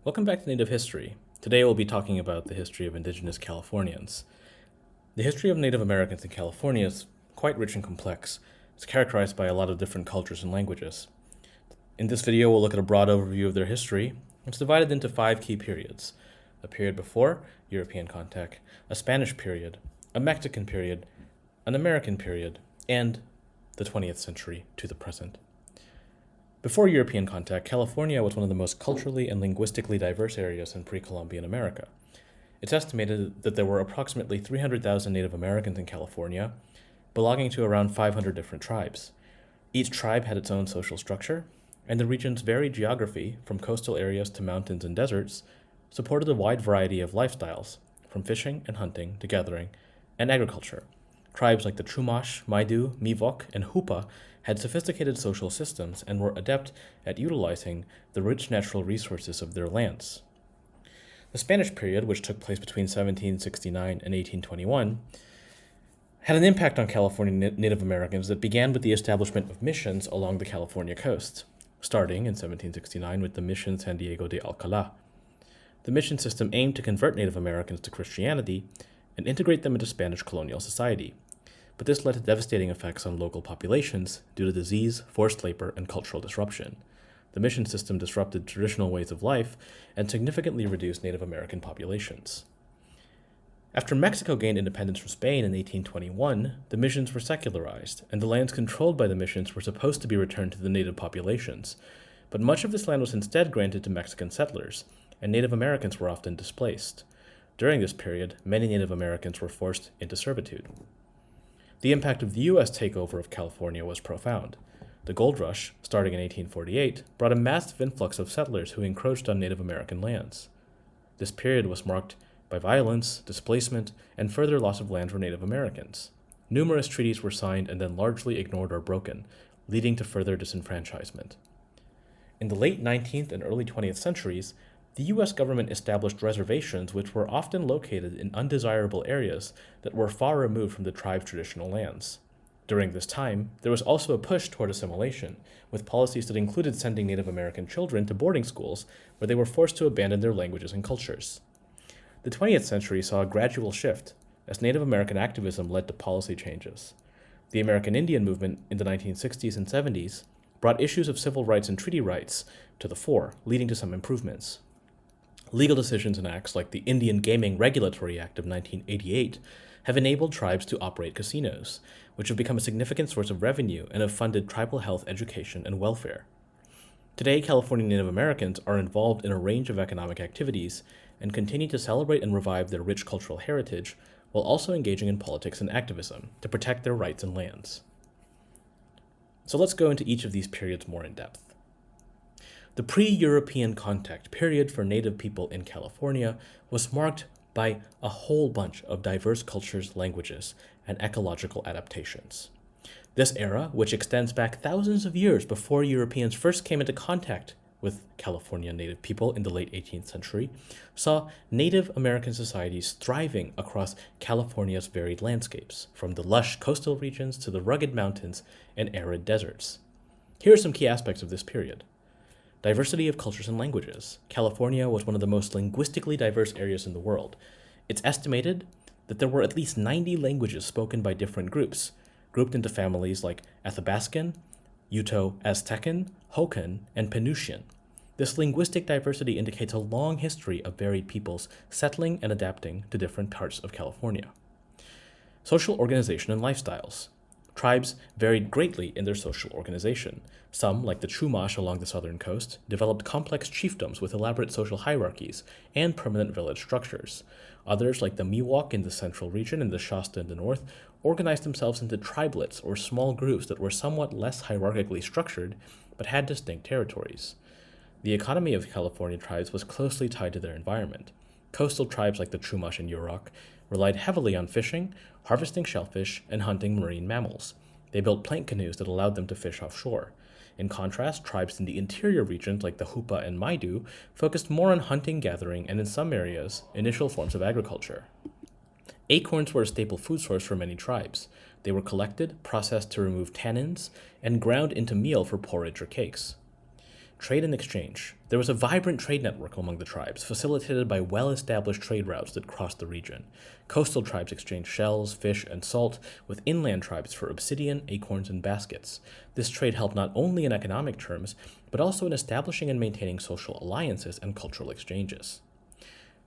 Welcome back to Native History. Today we'll be talking about the history of Indigenous Californians. The history of Native Americans in California is quite rich and complex. It's characterized by a lot of different cultures and languages. In this video, we'll look at a broad overview of their history. It's divided into 5 key periods: a period before European contact, a Spanish period, a Mexican period, an American period, and the 20th century to the present. Before European contact, California was one of the most culturally and linguistically diverse areas in pre-Columbian America. It's estimated that there were approximately 300,000 Native Americans in California, belonging to around 500 different tribes. Each tribe had its own social structure, and the region's varied geography, from coastal areas to mountains and deserts, supported a wide variety of lifestyles, from fishing and hunting to gathering and agriculture. Tribes like the Chumash, Maidu, Miwok, and Hupa had sophisticated social systems and were adept at utilizing the rich natural resources of their lands. The Spanish period, which took place between 1769 and 1821, had an impact on California Native Americans that began with the establishment of missions along the California coast, starting in 1769 with the Mission San Diego de Alcalá. The mission system aimed to convert Native Americans to Christianity and integrate them into Spanish colonial society, but this led to devastating effects on local populations due to disease, forced labor, and cultural disruption. The mission system disrupted traditional ways of life and significantly reduced Native American populations. After Mexico gained independence from Spain in 1821, the missions were secularized, and the lands controlled by the missions were supposed to be returned to the native populations. But much of this land was instead granted to Mexican settlers, and Native Americans were often displaced. During this period, many Native Americans were forced into servitude. The impact of the U.S. takeover of California was profound. The gold rush, starting in 1848, brought a massive influx of settlers who encroached on Native American lands. This period was marked by violence, displacement, and further loss of land for Native Americans. Numerous treaties were signed and then largely ignored or broken, leading to further disenfranchisement. In the late 19th and early 20th centuries, the U.S. government established reservations which were often located in undesirable areas that were far removed from the tribe's traditional lands. During this time, there was also a push toward assimilation, with policies that included sending Native American children to boarding schools where they were forced to abandon their languages and cultures. The 20th century saw a gradual shift, as Native American activism led to policy changes. The American Indian movement in the 1960s and 70s brought issues of civil rights and treaty rights to the fore, leading to some improvements. Legal decisions and acts like the Indian Gaming Regulatory Act of 1988 have enabled tribes to operate casinos, which have become a significant source of revenue and have funded tribal health, education, and welfare. Today, California Native Americans are involved in a range of economic activities and continue to celebrate and revive their rich cultural heritage while also engaging in politics and activism to protect their rights and lands. So let's go into each of these periods more in depth. The pre-European contact period for Native people in California was marked by a whole bunch of diverse cultures, languages, and ecological adaptations. This era, which extends back thousands of years before Europeans first came into contact with California Native people in the late 18th century, saw Native American societies thriving across California's varied landscapes, from the lush coastal regions to the rugged mountains and arid deserts. Here are some key aspects of this period. Diversity of cultures and languages. California was one of the most linguistically diverse areas in the world. It's estimated that there were at least 90 languages spoken by different groups, grouped into families like Athabascan, Uto-Aztecan, Hokan, and Penutian. This linguistic diversity indicates a long history of varied peoples settling and adapting to different parts of California. Social organization and lifestyles. Tribes varied greatly in their social organization. Some, like the Chumash along the southern coast, developed complex chiefdoms with elaborate social hierarchies and permanent village structures. Others, like the Miwok in the central region and the Shasta in the north, organized themselves into tribelets or small groups that were somewhat less hierarchically structured but had distinct territories. The economy of California tribes was closely tied to their environment. Coastal tribes like the Chumash and Yurok relied heavily on fishing, harvesting shellfish, and hunting marine mammals. They built plank canoes that allowed them to fish offshore. In contrast, tribes in the interior regions like the Hupa and Maidu focused more on hunting, gathering, and in some areas, initial forms of agriculture. Acorns were a staple food source for many tribes. They were collected, processed to remove tannins, and ground into meal for porridge or cakes. Trade and exchange. There was a vibrant trade network among the tribes, facilitated by well-established trade routes that crossed the region. Coastal tribes exchanged shells, fish, and salt with inland tribes for obsidian, acorns, and baskets. This trade helped not only in economic terms, but also in establishing and maintaining social alliances and cultural exchanges.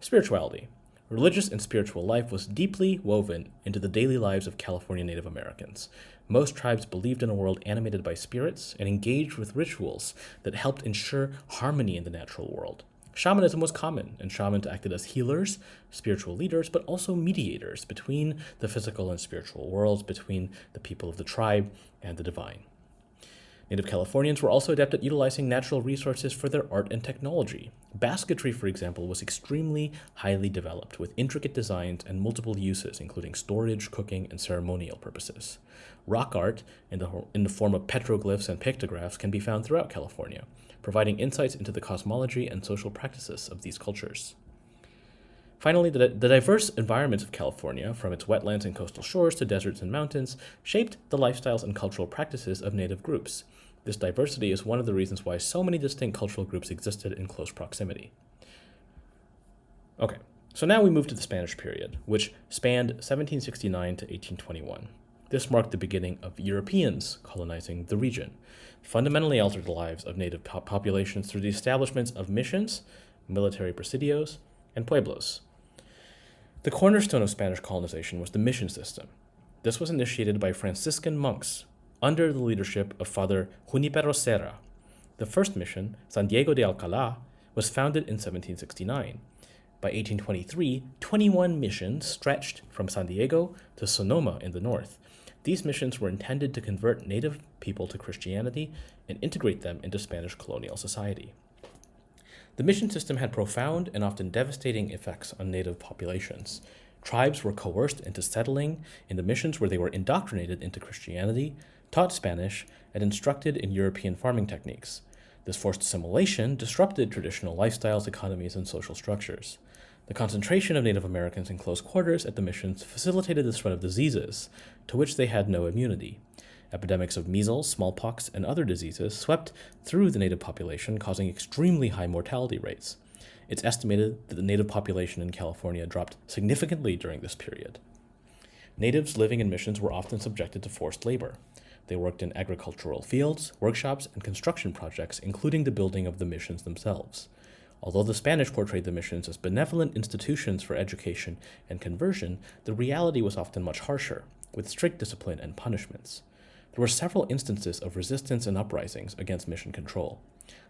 Spirituality. Religious and spiritual life was deeply woven into the daily lives of California Native Americans. Most tribes believed in a world animated by spirits and engaged with rituals that helped ensure harmony in the natural world. Shamanism was common, and shamans acted as healers, spiritual leaders, but also mediators between the physical and spiritual worlds, between the people of the tribe and the divine. Native Californians were also adept at utilizing natural resources for their art and technology. Basketry, for example, was extremely highly developed, with intricate designs and multiple uses, including storage, cooking, and ceremonial purposes. Rock art, in the form of petroglyphs and pictographs, can be found throughout California, providing insights into the cosmology and social practices of these cultures. Finally, the diverse environments of California, from its wetlands and coastal shores to deserts and mountains, shaped the lifestyles and cultural practices of Native groups. This diversity is one of the reasons why so many distinct cultural groups existed in close proximity. Okay, so now we move to the Spanish period, which spanned 1769 to 1821. This marked the beginning of Europeans colonizing the region, fundamentally altered the lives of Native populations through the establishments of missions, military presidios, and pueblos. The cornerstone of Spanish colonization was the mission system. This was initiated by Franciscan monks under the leadership of Father Junipero Serra. The first mission, San Diego de Alcalá, was founded in 1769. By 1823, 21 missions stretched from San Diego to Sonoma in the north. These missions were intended to convert Native people to Christianity and integrate them into Spanish colonial society. The mission system had profound and often devastating effects on Native populations. Tribes were coerced into settling in the missions where they were indoctrinated into Christianity, taught Spanish, and instructed in European farming techniques. This forced assimilation disrupted traditional lifestyles, economies, and social structures. The concentration of Native Americans in close quarters at the missions facilitated the spread of diseases to which they had no immunity. Epidemics of measles, smallpox, and other diseases swept through the Native population, causing extremely high mortality rates. It's estimated that the Native population in California dropped significantly during this period. Natives living in missions were often subjected to forced labor. They worked in agricultural fields, workshops, and construction projects, including the building of the missions themselves. Although the Spanish portrayed the missions as benevolent institutions for education and conversion, the reality was often much harsher, with strict discipline and punishments. There were several instances of resistance and uprisings against mission control.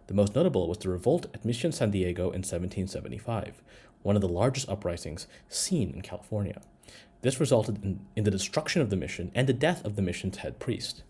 The most notable was the revolt at Mission San Diego in 1775, one of the largest uprisings seen in California. This resulted in the destruction of the mission and the death of the mission's head priest.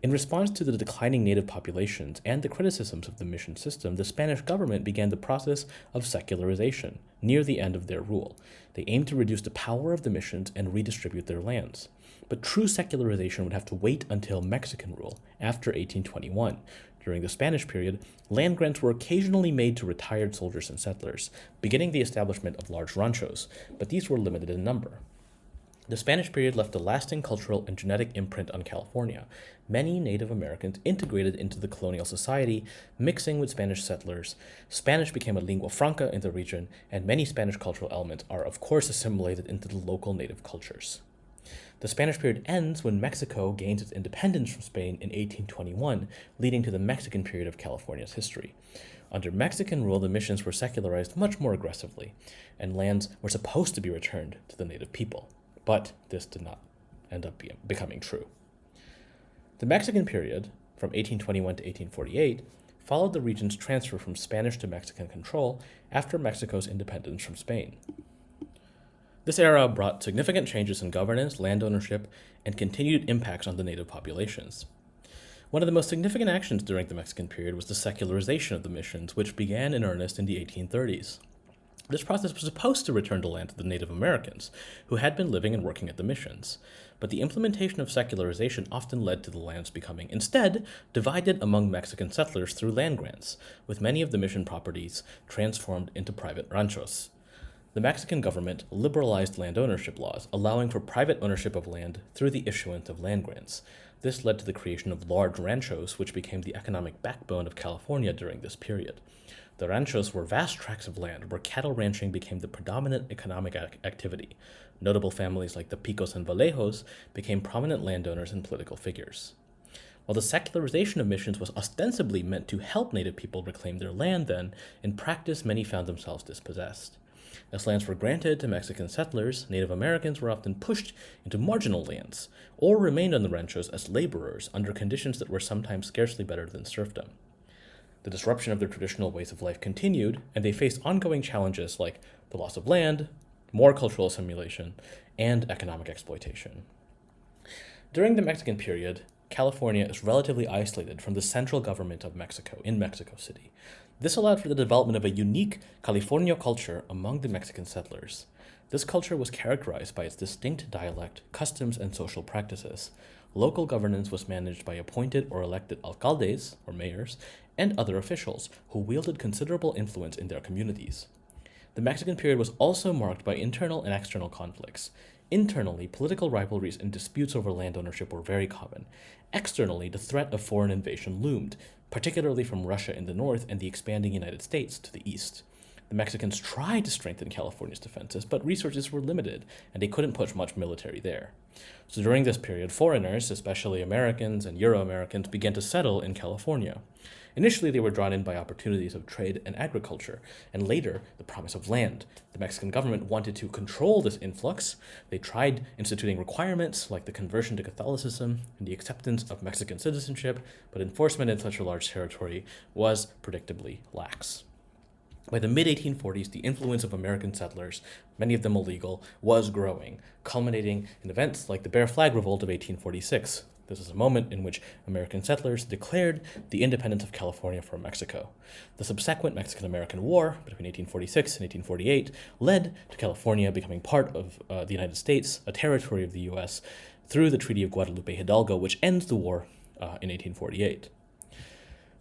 In response to the declining Native populations and the criticisms of the mission system, the Spanish government began the process of secularization near the end of their rule. They aimed to reduce the power of the missions and redistribute their lands. But true secularization would have to wait until Mexican rule, after 1821. During the Spanish period, land grants were occasionally made to retired soldiers and settlers, beginning the establishment of large ranchos, but these were limited in number. The Spanish period left a lasting cultural and genetic imprint on California. Many Native Americans integrated into the colonial society, mixing with Spanish settlers. Spanish became a lingua franca in the region, and many Spanish cultural elements are, of course, assimilated into the local Native cultures. The Spanish period ends when Mexico gains its independence from Spain in 1821, leading to the Mexican period of California's history. Under Mexican rule, the missions were secularized much more aggressively, and lands were supposed to be returned to the native people. But this did not end up becoming true. The Mexican period, from 1821 to 1848, followed the region's transfer from Spanish to Mexican control after Mexico's independence from Spain. This era brought significant changes in governance, land ownership, and continued impacts on the native populations. One of the most significant actions during the Mexican period was the secularization of the missions, which began in earnest in the 1830s. This process was supposed to return the land to the Native Americans, who had been living and working at the missions. But the implementation of secularization often led to the lands becoming, instead, divided among Mexican settlers through land grants, with many of the mission properties transformed into private ranchos. The Mexican government liberalized land ownership laws, allowing for private ownership of land through the issuance of land grants. This led to the creation of large ranchos, which became the economic backbone of California during this period. The ranchos were vast tracts of land where cattle ranching became the predominant economic activity. Notable families like the Picos and Vallejos became prominent landowners and political figures. While the secularization of missions was ostensibly meant to help Native people reclaim their land then, in practice many found themselves dispossessed. As lands were granted to Mexican settlers, Native Americans were often pushed into marginal lands, or remained on the ranchos as laborers under conditions that were sometimes scarcely better than serfdom. The disruption of their traditional ways of life continued, and they faced ongoing challenges like the loss of land, more cultural assimilation, and economic exploitation. During the Mexican period, California is relatively isolated from the central government of Mexico in Mexico City. This allowed for the development of a unique California culture among the Mexican settlers. This culture was characterized by its distinct dialect, customs, and social practices. Local governance was managed by appointed or elected alcaldes, or mayors, and other officials who wielded considerable influence in their communities. The Mexican period was also marked by internal and external conflicts. Internally, political rivalries and disputes over land ownership were very common. Externally, the threat of foreign invasion loomed, particularly from Russia in the north and the expanding United States to the east. The Mexicans tried to strengthen California's defenses, but resources were limited, and they couldn't push much military there. So during this period, foreigners, especially Americans and Euro-Americans, began to settle in California. Initially, they were drawn in by opportunities of trade and agriculture, and later, the promise of land. The Mexican government wanted to control this influx. They tried instituting requirements like the conversion to Catholicism and the acceptance of Mexican citizenship, but enforcement in such a large territory was predictably lax. By the mid-1840s, the influence of American settlers, many of them illegal, was growing, culminating in events like the Bear Flag Revolt of 1846. This is a moment in which American settlers declared the independence of California from Mexico. The subsequent Mexican-American War between 1846 and 1848 led to California becoming part of the United States, a territory of the U.S., through the Treaty of Guadalupe Hidalgo, which ends the war in 1848.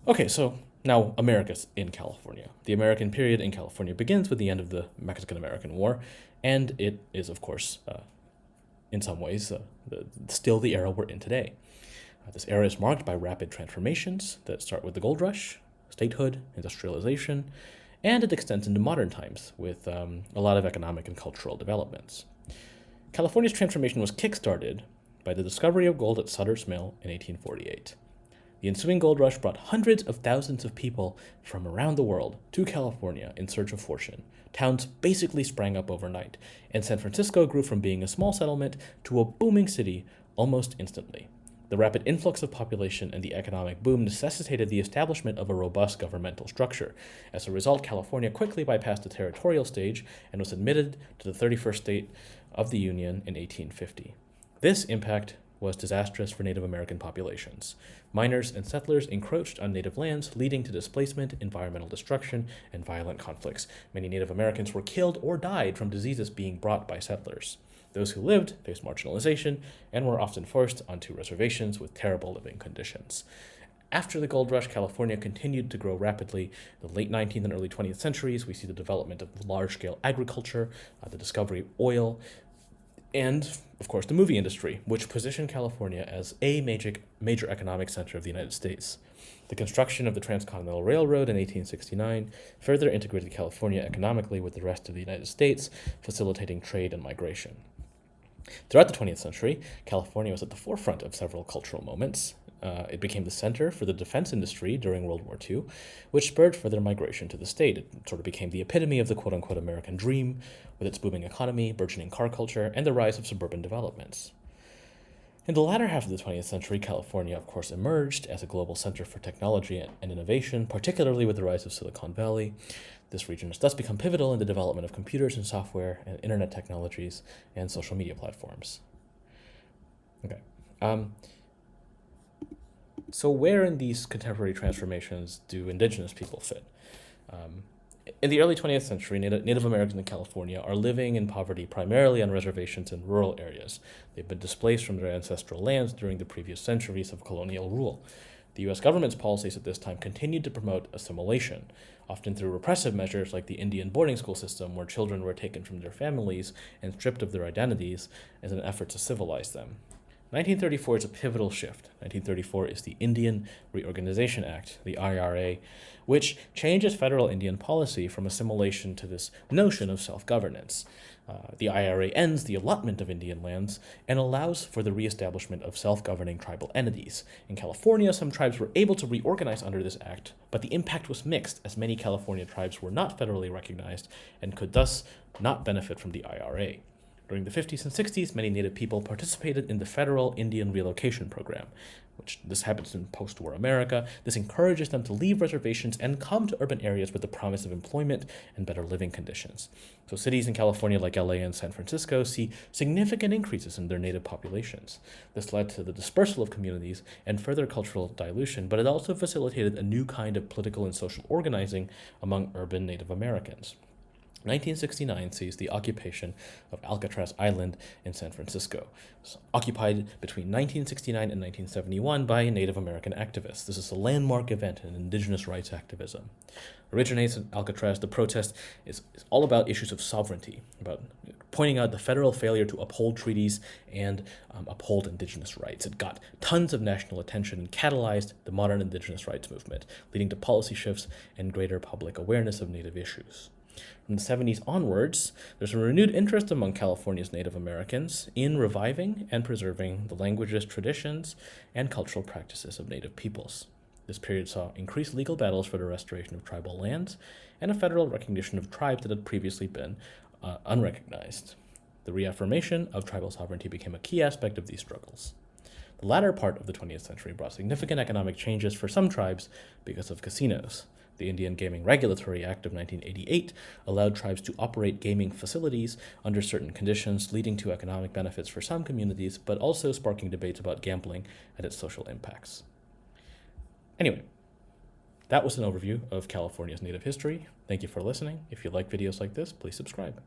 Okay, so now America's in California. The American period in California begins with the end of the Mexican-American War, and it is, of course, in some ways, still the era we're in today. This era is marked by rapid transformations that start with the gold rush, statehood, industrialization, and it extends into modern times with a lot of economic and cultural developments. California's transformation was kick-started by the discovery of gold at Sutter's Mill in 1848. The ensuing gold rush brought hundreds of thousands of people from around the world to California in search of fortune. Towns basically sprang up overnight, and San Francisco grew from being a small settlement to a booming city almost instantly. The rapid influx of population and the economic boom necessitated the establishment of a robust governmental structure. As a result, California quickly bypassed the territorial stage and was admitted to the 31st state of the Union in 1850. This impact was disastrous for Native American populations. Miners and settlers encroached on native lands, leading to displacement, environmental destruction, and violent conflicts. Many Native Americans were killed or died from diseases being brought by settlers. Those who lived faced marginalization and were often forced onto reservations with terrible living conditions. After the gold rush, California continued to grow rapidly. In the late 19th and early 20th centuries, we see the development of large-scale agriculture, the discovery of oil, and, of course, the movie industry, which positioned California as a major economic center of the United States. The construction of the Transcontinental Railroad in 1869 further integrated California economically with the rest of the United States, facilitating trade and migration. Throughout the 20th century, California was at the forefront of several cultural moments. It became the center for the defense industry during World War II, which spurred further migration to the state. It sort of became the epitome of the quote-unquote American dream, with its booming economy, burgeoning car culture, and the rise of suburban developments. In the latter half of the 20th century, California, of course, emerged as a global center for technology and innovation, particularly with the rise of Silicon Valley. This region has thus become pivotal in the development of computers and software and internet technologies and social media platforms. Okay. So where in these contemporary transformations do indigenous people fit? In the early 20th century, Native Americans in California are living in poverty primarily on reservations in rural areas. They've been displaced from their ancestral lands during the previous centuries of colonial rule. The U.S. government's policies at this time continued to promote assimilation, often through repressive measures like the Indian boarding school system, where children were taken from their families and stripped of their identities as an effort to civilize them. 1934 is a pivotal shift. 1934 is the Indian Reorganization Act, the IRA, which changes federal Indian policy from assimilation to this notion of self-governance. The IRA ends the allotment of Indian lands and allows for the reestablishment of self-governing tribal entities. In California, some tribes were able to reorganize under this act, but the impact was mixed, as many California tribes were not federally recognized and could thus not benefit from the IRA. During the 50s and 60s, many Native people participated in the federal Indian relocation program, which this happens in post-war America. This encourages them to leave reservations and come to urban areas with the promise of employment and better living conditions. So cities in California like LA and San Francisco see significant increases in their Native populations. This led to the dispersal of communities and further cultural dilution, but it also facilitated a new kind of political and social organizing among urban Native Americans. 1969 sees the occupation of Alcatraz Island in San Francisco. It was occupied between 1969 and 1971 by Native American activists. This is a landmark event in Indigenous rights activism. Originates in Alcatraz, the protest is all about issues of sovereignty, about pointing out the federal failure to uphold treaties and uphold Indigenous rights. It got tons of national attention and catalyzed the modern Indigenous rights movement, leading to policy shifts and greater public awareness of Native issues. From the 70s onwards, there's a renewed interest among California's Native Americans in reviving and preserving the languages, traditions, and cultural practices of Native peoples. This period saw increased legal battles for the restoration of tribal lands and a federal recognition of tribes that had previously been unrecognized. The reaffirmation of tribal sovereignty became a key aspect of these struggles. The latter part of the 20th century brought significant economic changes for some tribes because of casinos. The Indian Gaming Regulatory Act of 1988 allowed tribes to operate gaming facilities under certain conditions, leading to economic benefits for some communities, but also sparking debates about gambling and its social impacts. Anyway, that was an overview of California's Native history. Thank you for listening. If you like videos like this, please subscribe.